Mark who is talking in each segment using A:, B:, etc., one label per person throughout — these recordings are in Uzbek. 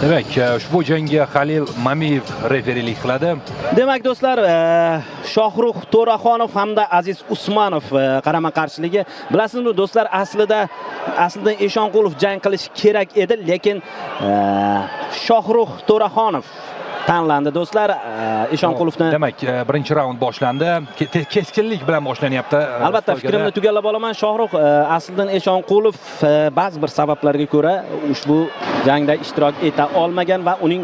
A: Demak, ushbu jangga Halil Mamiyev referilik qiladi.
B: Demak do'stlar, Shohrux To'raxonov hamda Aziz Usmonov qarama-qarshiligi. Bilasizmi do'stlar, aslida Eshonqulov jang qilish kerak edi, lekin Shohrux To'raxonov tanlandi do'stlar. Eshonqulovni
A: Demak, birinchi raund boshlandi. Keskinlik bilan boshlanyapti.
B: Albatta fikrimni tugallab olaman. Shohrux aslida Eshonqulov ba'zi bir sabablarga ko'ra ushbu jangda ishtirok eta olmagan va uning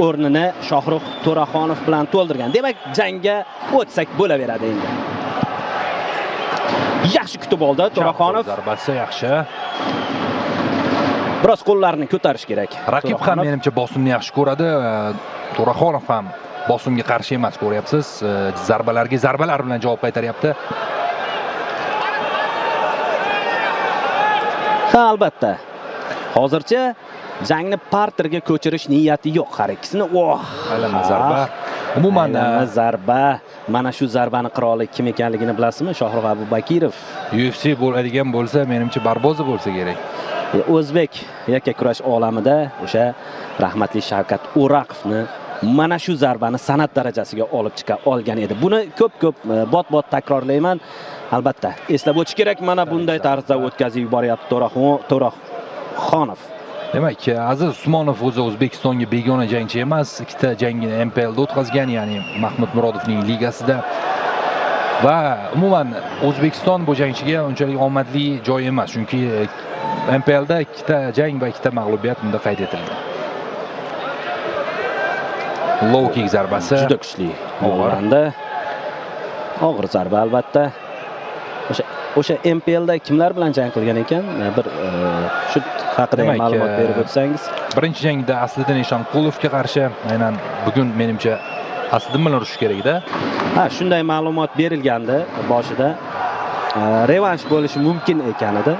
B: o'rnini Shohrux To'raxonov bilan to'ldirgan. Demak, jangga o'tsak bo'laveradi endi. Yaxshi kutib oldi To'raxonov.
A: Zarbasi yaxshi.
B: Biroz qo'llarni ko'tarish kerak.
A: Raqib ham menimcha bosimni yaxshi ko'radi. To'raxonov ham bosimga qarshi emas, ko'ryapsiz. Zarbalarga zarbalar bilan javob qaytaryapti.
B: Ha, albatta. Hozircha jangni parterga ko'chirish niyati yo'q har ikkisini.
A: Aylanma zarba. Umuman
B: zarba. Mana shu zarbani qiroli kim ekanligini bilasizmi? Shohrux Abubakirov.
A: UFC bo'ladigan bo'lsa, menimcha Barboza bo'lsa kerak.
B: O'zbek yakkakurash olamida o'sha rahmatli Shavkat O'raqovni mana shu zarbani san'at darajasiga olib chiqa olgan edi. Buni ko'p bot-bot takrorlayman. Albatta, eslab o'tish kerak, mana bunday tarzda o'tkazib yuboryapti To'raxonov.
A: Demak, Aziz Usmonov o'zi O'zbekistonga begona jangchi emas, ikkita jangini MPLda o'tkazgan, ya'ni Mahmud Murodovning ligasida. Va umuman O'zbekiston bu jangchiga unchalik omadli joy emas, chunki MPLda ikkita jang va ikkita mag'lubiyat bunda qayd etilgan. Low kick zarbasi
B: juda kuchli. Og'ir zarba albatta. O'sha MPLda kimlar bilan jang qilgan ekan? Bir shu haqida ma'lumot berib o'tsangiz.
A: Birinchi jangda Asliddin Eshonqulovga qarshi, aynan bugun menimcha Asliddin bilan urushish kerak-da.
B: Ha, shunday ma'lumot berilgandi boshida. Revansh bo'lishi mumkin ekan edi,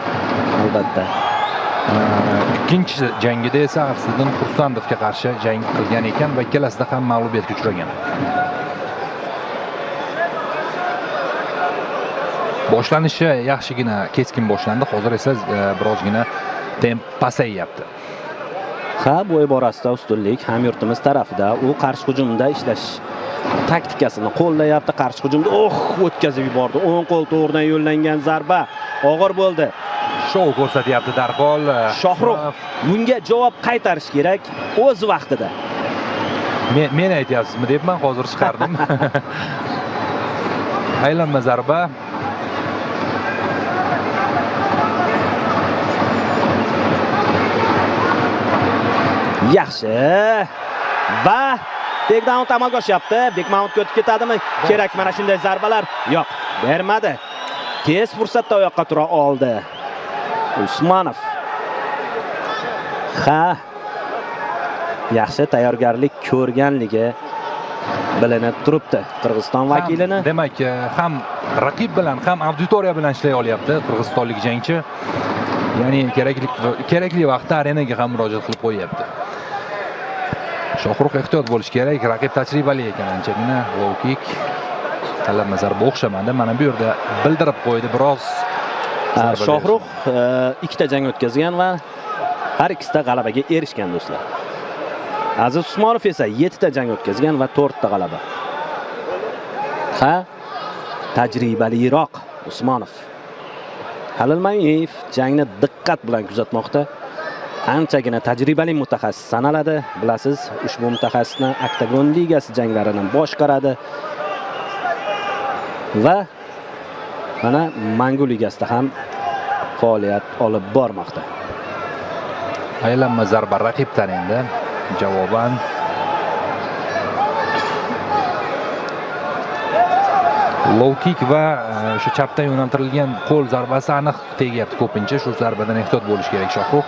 B: albatta.
A: Ikkinchi jangida esa Asliddin Xursandovga qarshi jang qilgan ekan va ikkalasida ham mag'lubiyatga uchragan. Boshlanishi yaxshigina keskin boshlandi, hozir esa birozgina temp pasayyapti.
B: Ha, bu borasida ustunlik hamyurtimiz tarafida. U qarshi hujumda ishlash taktikasini qo'llayapti. Qarshi hujumda o'tkazib yubordi. O'ng qo'l to'g'ridan yo'llangan zarba og'ir bo'ldi.
A: Shou ko'rsatyapti darhol.
B: Shohrux bunga javob qaytarish kerak o'z vaqtida.
A: Men aytyapsizmi debman, hozir chiqardim. Aylanma zarba.
B: Yaxshi. Va takedown amalga oshyapti. Bekmountga o'tib ketadimi? Kerak mana shunday zarbalar. Yo'q, bermadi. Tez fursatda oyoqqa tura oldi Usmonov. Ha. Yaxshi tayyorgarlik ko'rganligi bilinib turibdi Qirg'iziston vakilini.
A: Demak, ham raqib bilan, ham auditoriya bilan ishlay olyapti qirg'izistonlik jangchi. Ya'ni kerakli vaqtda arenaga ham murojaat qilib qo'yapti. Shohrux ehtiyot bo'lish kerak, raqib tajribali ekan anchagina. Low kick. Talab zarba o'xshamadi. Mana bu yerda bildirib qo'ydi biroz.
B: Shohrux ikkita jang o'tkazgan va har ikkisida g'alabaga erishgan do'stlar. Aziz Usmonov esa 7 ta jang o'tkazgan va 4 ta g'alaba. Ha, tajribaliroq Usmonov. Halil Mamiyev jangni diqqat bilan kuzatmoqda. Anchagina tajribali mutaxassis sanaladi. Bilasiz, ushbu mutaxassisni Oktagon ligasi janglarini boshqaradi. Va mana Mangu ligasida ham faoliyat olib bormoqda.
A: Aylanma zarba raqibdan endi javoban low kick va shu chapdan yo'naltirilgan qo'l zarbasi aniq tegyapti ko'pincha. Shu zarbadan ehtiyot bo'lish kerak Shohrux.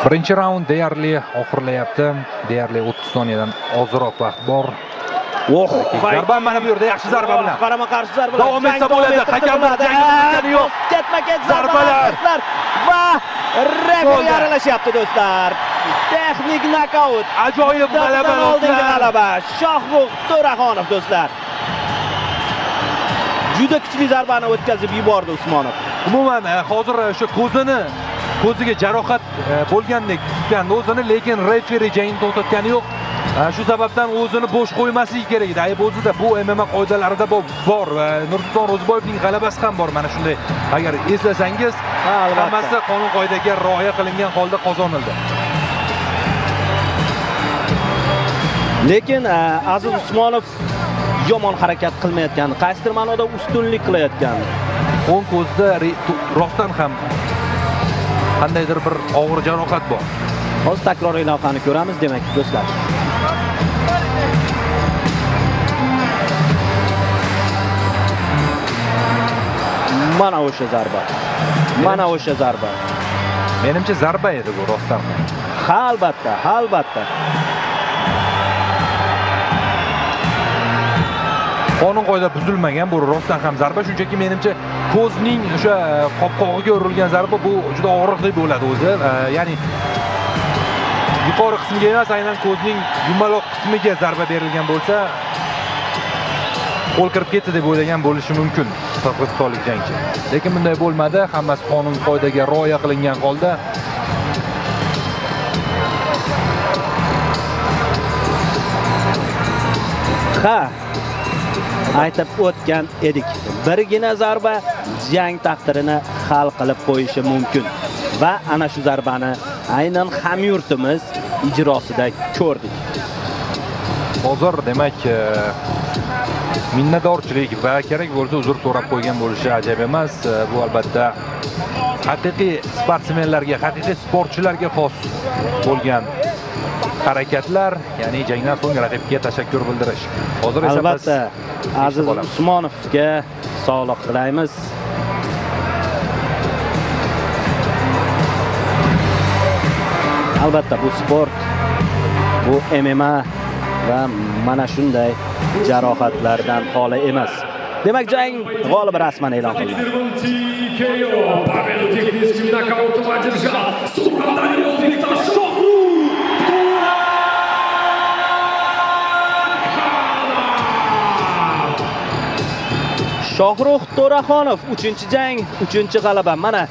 A: Birinchi raund deyarli oxirlayapti. Deyarli 30 soniyadan ozroq vaqt bor.
B: Oh,
A: Zarba mana bu yerda yaxshi zarba bilan.
B: qarama-qarshi zarbalar.
A: Davom etsa bo'ladi. Hakamlar jangni yo'q.
B: Ketma-ket
A: Zarbalar.
B: zarbalar va referi aralashyapti do'stlar. Texnik nokaut.
A: Ajoyib g'alaba
B: oldingi
A: do'stlar.
B: g'alaba. Shohruh To'raxonov do'stlar. Juda kuchli zarbani o'tkazib yubordi Usmonov.
A: Umuman hozir o'sha ko'ziga jarohat bo'lgandek tutgandi o'zini, lekin referi jangni to'xtatgani yo'q. Shu sababdan o'zini bo'sh qo'ymasligi kerak edi. Ayb o'zida bu MMA qoidalarida bor va Nursulton Ro'ziboyevning g'alabasi ham bor. Mana shunday, agar eslasangiz, hammasi qonun qoidaga rioya qilingan holda qozonildi.
B: Lekin Aziz Usmonov yomon harakat qilmayotgan, qaysidir ma'noda ustunlik qilayotgan.
A: O'ng ko'zda rostdan ham qandaydir bir og'ir jarohat bor.
B: Hozir takroriy lavhani ko'ramiz demak do'stlar. Mana o'sha zarba. Mana o'sha zarba.
A: Menimcha zarba edi bu rostdan ham.
B: Ha, albatta, albatta.
A: Qonun qoida buzilmagan, bu rostdan ham zarba, shunchaki menimcha ko'zning o'sha qopqog'iga urilgan zarba bu juda og'riqli bo'ladi o'zi. Ya'ni yuqori qismiga emas, aynan ko'zning yumaloq qismiga zarba berilgan bo'lsa, qo'l kirib ketdi deb o'ylagan bo'lishi mumkin qirg'izistonlik jangchi. Lekin bunday bo'lmadi, hammasi qonun qoidaga rioya qilingan holda.
B: Ha, aytib o'tgan edik. Birgina zarba jang taqdirini hal qilib qo'yishi mumkin. Va ana shu zarbani aynan hamyurtimiz ijrosida ko'rdik.
A: Hozir demak minnatdorchilik va kerak bo'lsa uzr so'rab qo'ygan bo'lishi ajab emas. Bu albatta haqiqiy sportsmenlarga, haqiqiy sportchilarga xos bo'lgan harakatlar, ya'ni jangdan so'ng raqibga tashakkur bildirish. Hozir esa
B: albatta Aziz Usmonovga sog'liq tilaymiz. Albatta bu sport, bu MMA va mana shunday jarohatlardan xoli emas. Demak, jang g'olibi rasman e'lon qilindi.
C: Победу техническим нокаутом одержал Сургутдagi O'zbekiston
B: Shohruh To'raxonov 3-jang, 3-g'alaba. Mana